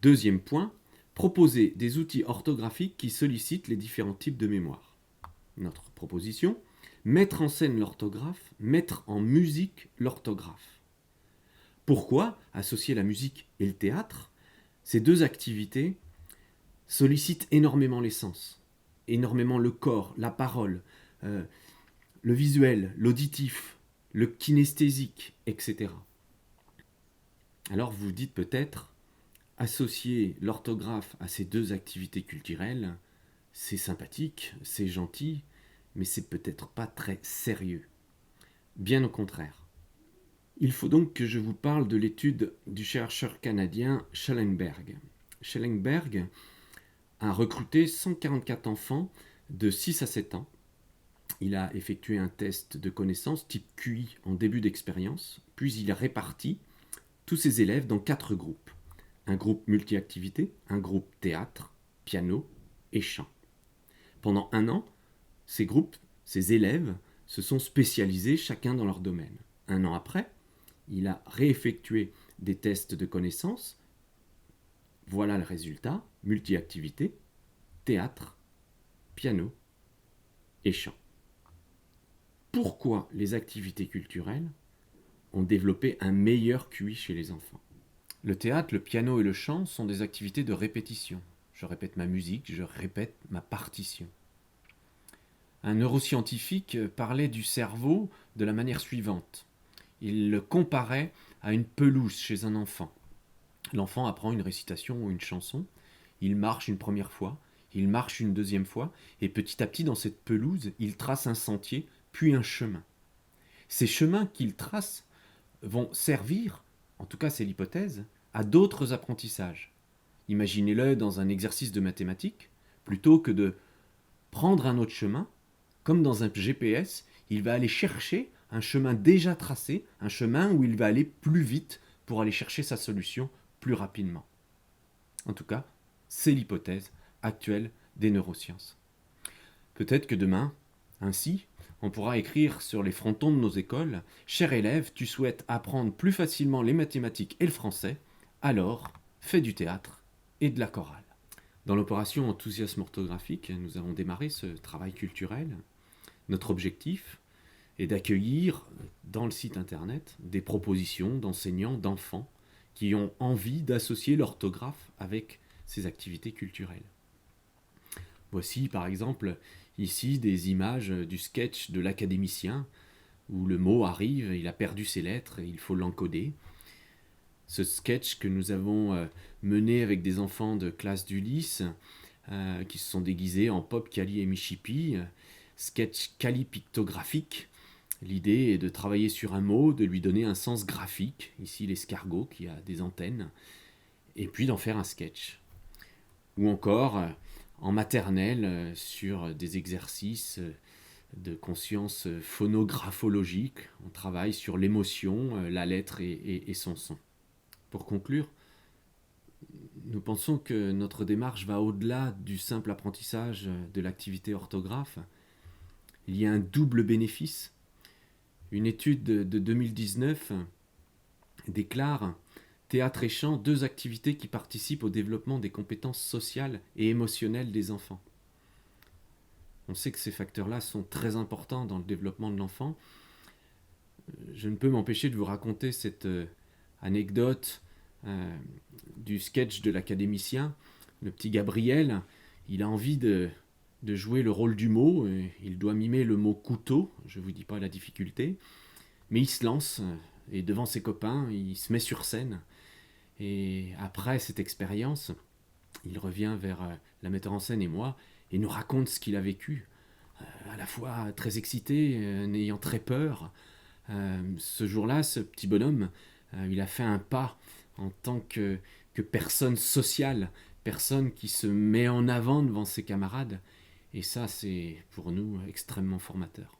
Deuxième point, proposer des outils orthographiques qui sollicitent les différents types de mémoire. Notre proposition, mettre en scène l'orthographe, mettre en musique l'orthographe. Pourquoi associer la musique et le théâtre? Ces deux activités sollicitent énormément les sens, énormément le corps, la parole, le visuel, l'auditif, le kinesthésique, etc. Alors vous dites peut-être, associer l'orthographe à ces deux activités culturelles, c'est sympathique, c'est gentil, mais c'est peut-être pas très sérieux. Bien au contraire. Il faut donc que je vous parle de l'étude du chercheur canadien Schellenberg. Schellenberg a recruté 144 enfants de 6 à 7 ans. Il a effectué un test de connaissances type QI en début d'expérience, puis il a réparti tous ses élèves dans 4 groupes. Un groupe multi-activité, un groupe théâtre, piano et chant. Pendant un an, ces groupes, ces élèves, se sont spécialisés chacun dans leur domaine. Un an après, il a réeffectué des tests de connaissances. Voilà le résultat, multi-activité, théâtre, piano et chant. Pourquoi les activités culturelles ont développé un meilleur QI chez les enfants? Le théâtre, le piano et le chant sont des activités de répétition. Je répète ma musique, je répète ma partition. Un neuroscientifique parlait du cerveau de la manière suivante. Il le comparait à une pelouse chez un enfant. L'enfant apprend une récitation ou une chanson, il marche une première fois, il marche une deuxième fois, et petit à petit dans cette pelouse, il trace un sentier, puis un chemin. Ces chemins qu'il trace vont servir, en tout cas c'est l'hypothèse, à d'autres apprentissages. Imaginez-le dans un exercice de mathématiques, plutôt que de prendre un autre chemin, comme dans un GPS, il va aller chercher un chemin déjà tracé, un chemin où il va aller plus vite pour aller chercher sa solution plus rapidement. En tout cas, c'est l'hypothèse actuelle des neurosciences. Peut-être que demain, ainsi, on pourra écrire sur les frontons de nos écoles « Cher élève, tu souhaites apprendre plus facilement les mathématiques et le français, alors fais du théâtre et de la chorale ». Dans l'opération Enthousiasme orthographique, nous avons démarré ce travail culturel. Notre objectif est d'accueillir dans le site internet des propositions d'enseignants, d'enfants qui ont envie d'associer l'orthographe avec ces activités culturelles. Voici par exemple ici des images du sketch de l'académicien où le mot arrive, il a perdu ses lettres et il faut l'encoder. Ce sketch que nous avons mené avec des enfants de classe d'Ulysse qui se sont déguisés en Pop, Cali et Michipi, sketch calipictographique. L'idée est de travailler sur un mot, de lui donner un sens graphique, ici l'escargot qui a des antennes, et puis d'en faire un sketch. Ou encore en maternelle sur des exercices de conscience phonographologique. On travaille sur l'émotion, la lettre et son son. Pour conclure, nous pensons que notre démarche va au-delà du simple apprentissage de l'activité orthographe. Il y a un double bénéfice. Une étude de 2019 déclare théâtre et chant, deux activités qui participent au développement des compétences sociales et émotionnelles des enfants. On sait que ces facteurs-là sont très importants dans le développement de l'enfant. Je ne peux m'empêcher de vous raconter cette anecdote du sketch de l'académicien. Le petit Gabriel, il a envie de jouer le rôle du mot, il doit mimer le mot couteau, je ne vous dis pas la difficulté, mais il se lance, et devant ses copains, il se met sur scène, et après cette expérience, il revient vers la metteur en scène et moi, et nous raconte ce qu'il a vécu, à la fois très excité, n'ayant très peur. Ce jour-là, ce petit bonhomme, il a fait un pas en tant que personne sociale, personne qui se met en avant devant ses camarades. Et ça, c'est pour nous extrêmement formateur.